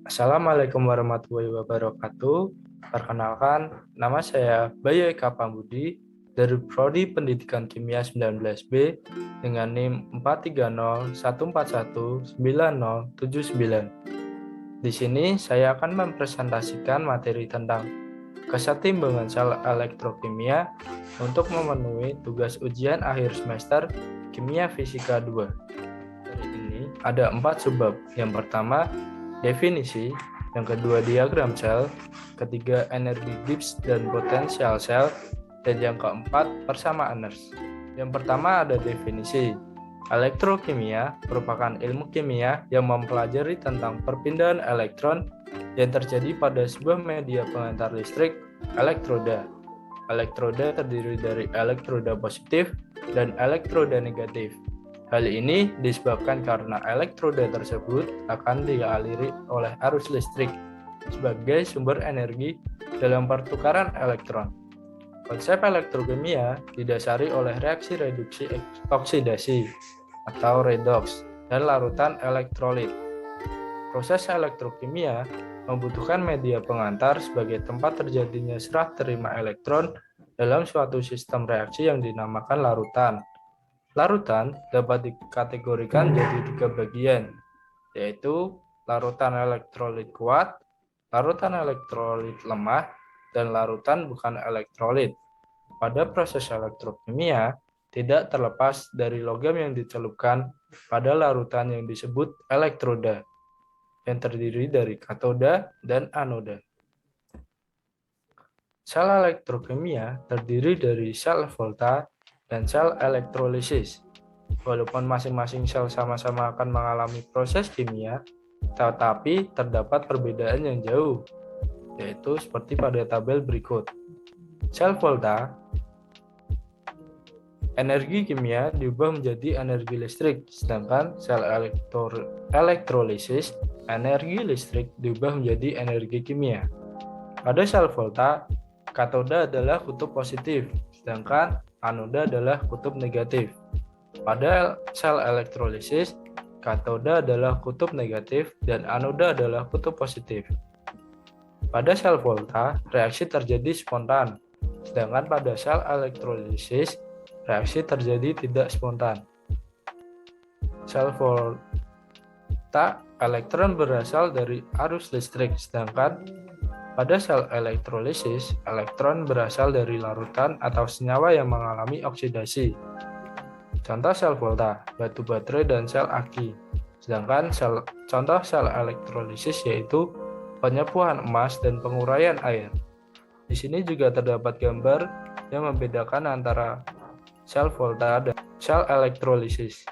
Assalamualaikum warahmatullahi wabarakatuh. Perkenalkan, nama saya Bayu Eka Pambudi dari Prodi Pendidikan Kimia 19B dengan NIM 43014190079. Di sini saya akan mempresentasikan materi tentang kesetimbangan sel elektrokimia untuk memenuhi tugas ujian akhir semester Kimia Fisika 2. Dari ini ada 4 subbab. Yang pertama, definisi, yang kedua diagram sel, ketiga energi Gibbs dan potensial sel, dan yang keempat persamaan Nernst. Yang pertama ada definisi. Elektrokimia merupakan ilmu kimia yang mempelajari tentang perpindahan elektron yang terjadi pada sebuah media pengantar listrik, elektroda. Elektroda terdiri dari elektroda positif dan elektroda negatif. Hal ini disebabkan karena elektroda tersebut akan dialiri oleh arus listrik sebagai sumber energi dalam pertukaran elektron. Konsep elektrokimia didasari oleh reaksi reduksi oksidasi atau redoks dan larutan elektrolit. Proses elektrokimia membutuhkan media pengantar sebagai tempat terjadinya serah terima elektron dalam suatu sistem reaksi yang dinamakan larutan. Larutan dapat dikategorikan jadi 3 bagian, yaitu larutan elektrolit kuat, larutan elektrolit lemah, dan larutan bukan elektrolit. Pada proses elektrokimia, tidak terlepas dari logam yang dicelupkan pada larutan yang disebut elektroda, yang terdiri dari katoda dan anoda. Sel elektrokimia terdiri dari sel volta dan sel elektrolisis. Walaupun masing-masing sel sama-sama akan mengalami proses kimia, tetapi terdapat perbedaan yang jauh, yaitu seperti pada tabel berikut. Sel volta, energi kimia diubah menjadi energi listrik, sedangkan sel elektrolisis, energi listrik diubah menjadi energi kimia. Pada sel volta, katoda adalah kutub positif, sedangkan anoda adalah kutub negatif. Pada sel elektrolisis, katoda adalah kutub negatif dan anoda adalah kutub positif. Pada sel volta, reaksi terjadi spontan, sedangkan pada sel elektrolisis, reaksi terjadi tidak spontan. Sel volta, elektron berasal dari arus listrik, sedangkan pada sel elektrolisis, elektron berasal dari larutan atau senyawa yang mengalami oksidasi. Contoh sel volta, batu baterai dan sel aki. Sedangkan contoh sel elektrolisis yaitu penyepuhan emas dan penguraian air. Di sini juga terdapat gambar yang membedakan antara sel volta dan sel elektrolisis.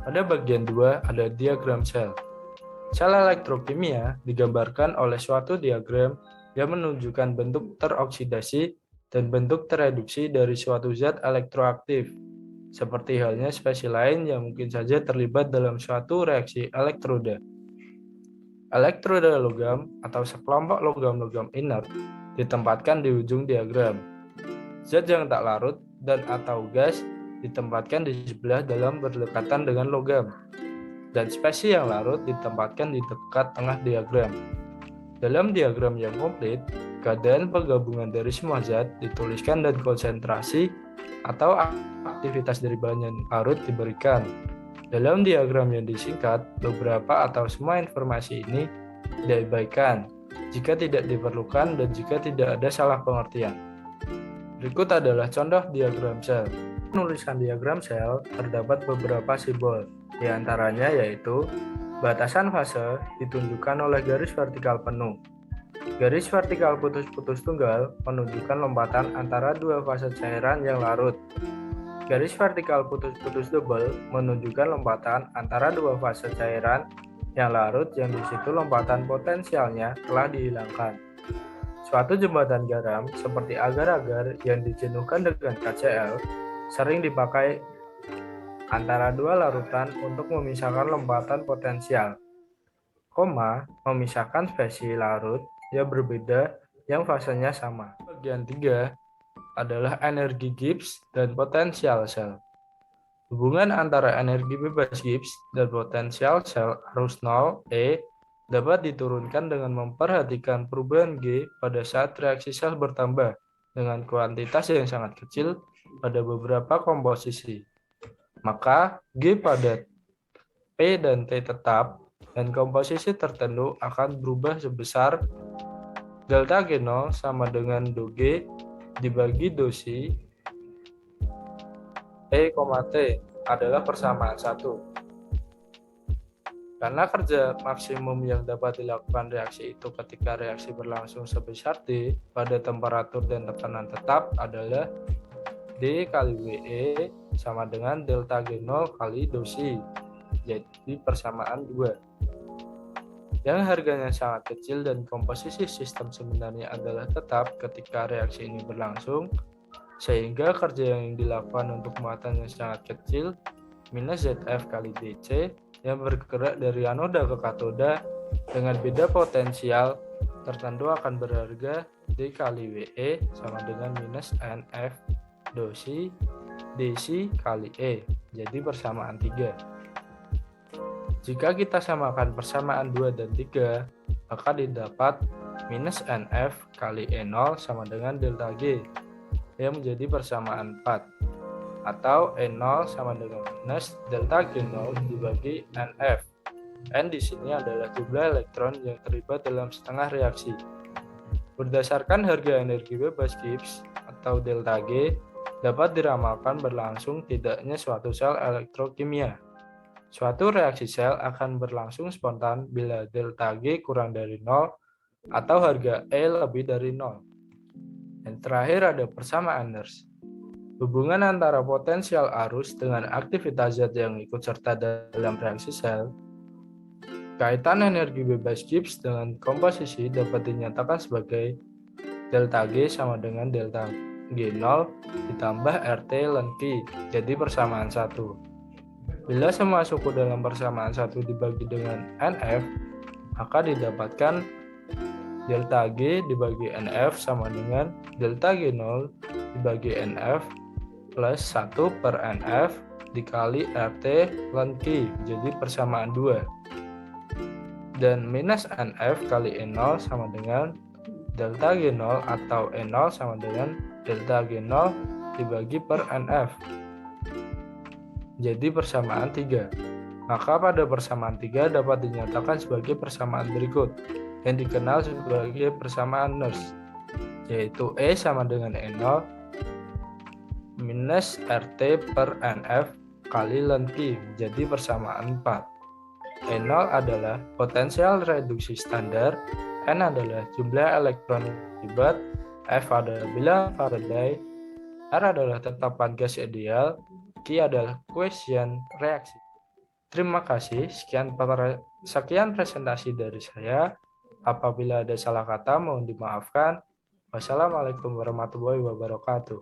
Pada bagian 2 ada diagram sel. Sel elektrokimia digambarkan oleh suatu diagram yang menunjukkan bentuk teroksidasi dan bentuk tereduksi dari suatu zat elektroaktif, seperti halnya spesies lain yang mungkin saja terlibat dalam suatu reaksi elektroda. Elektroda logam atau sekelompok logam-logam inert ditempatkan di ujung diagram. Zat yang tak larut dan atau gas ditempatkan di sebelah dalam berdekatan dengan logam, dan spesies yang larut ditempatkan di dekat tengah diagram. Dalam diagram yang komplit, keadaan penggabungan dari semua zat dituliskan dan konsentrasi atau aktivitas dari bahan yang larut diberikan. Dalam diagram yang disingkat, beberapa atau semua informasi ini diabaikan jika tidak diperlukan dan jika tidak ada salah pengertian. Berikut adalah contoh diagram sel. Penulisan diagram sel terdapat beberapa simbol, di antaranya yaitu batasan fase ditunjukkan oleh garis vertikal penuh. Garis vertikal putus-putus tunggal menunjukkan lompatan antara dua fase cairan yang larut. Garis vertikal putus-putus double menunjukkan lompatan antara dua fase cairan yang larut yang di situ lompatan potensialnya telah dihilangkan. Suatu jembatan garam seperti agar-agar yang dijenuhkan dengan KCl sering dipakai antara dua larutan untuk memisahkan lompatan potensial. Koma memisahkan spesies larut yang berbeda yang fasenya sama. Bagian 3 adalah energi Gibbs dan potensial sel. Hubungan antara energi bebas Gibbs dan potensial sel arus 0 E dapat diturunkan dengan memperhatikan perubahan G pada saat reaksi sel bertambah dengan kuantitas yang sangat kecil pada beberapa komposisi. Maka G pada P dan T tetap dan komposisi tertentu akan berubah sebesar delta G0 sama dengan do G dibagi do C E, T adalah persamaan 1. Karena kerja maksimum yang dapat dilakukan reaksi itu ketika reaksi berlangsung sebesar D pada temperatur dan tekanan tetap adalah D kali WE sama dengan delta G0 kali do C. Jadi persamaan 2. Yang harganya sangat kecil dan komposisi sistem sebenarnya adalah tetap ketika reaksi ini berlangsung, sehingga kerja yang dilakukan untuk muatan yang sangat kecil minus ZF kali DC yang bergerak dari anoda ke katoda dengan beda potensial tertentu akan berharga D kali WE sama dengan minus NF dosi DC kali E. Jadi persamaan 3. Jika kita samakan persamaan 2 dan 3, maka didapat minus NF kali E0 sama dengan delta G yang menjadi persamaan 4. Atau E0 sama dengan minus delta G0 dibagi NF. N di sini adalah jumlah elektron yang terlibat dalam setengah reaksi. Berdasarkan harga energi bebas Gibbs atau delta G, dapat diramalkan berlangsung tidaknya suatu sel elektrokimia. Suatu reaksi sel akan berlangsung spontan bila delta G kurang dari 0 atau harga E lebih dari 0. Dan terakhir ada persamaan Nernst. Hubungan antara potensial arus dengan aktivitas zat yang ikut serta dalam reaksi sel. Kaitan energi bebas Gibbs dengan komposisi dapat dinyatakan sebagai delta G sama dengan delta G0 ditambah RT ln Q, jadi persamaan 1. Bila semua suku dalam persamaan 1 dibagi dengan NF, maka didapatkan delta G dibagi NF sama dengan delta G0 dibagi NF plus 1 per NF dikali RT ln Q, jadi persamaan 2. Dan minus NF kali E0 sama dengan delta G0 atau E0 sama dengan delta G0 dibagi per NF. Jadi persamaan 3. Maka pada persamaan 3 dapat dinyatakan sebagai persamaan berikut yang dikenal sebagai persamaan Nernst, yaitu E sama dengan E0 minus RT per NF kali ln Q, jadi persamaan 4. E0 adalah potensial reduksi standar, N adalah jumlah elektron terlibat, F adalah bilangan Faraday, R adalah tetapan gas ideal, Q adalah koefisien reaksi. Terima kasih, sekian presentasi dari saya. Apabila ada salah kata mohon dimaafkan. Wassalamualaikum warahmatullahi wabarakatuh.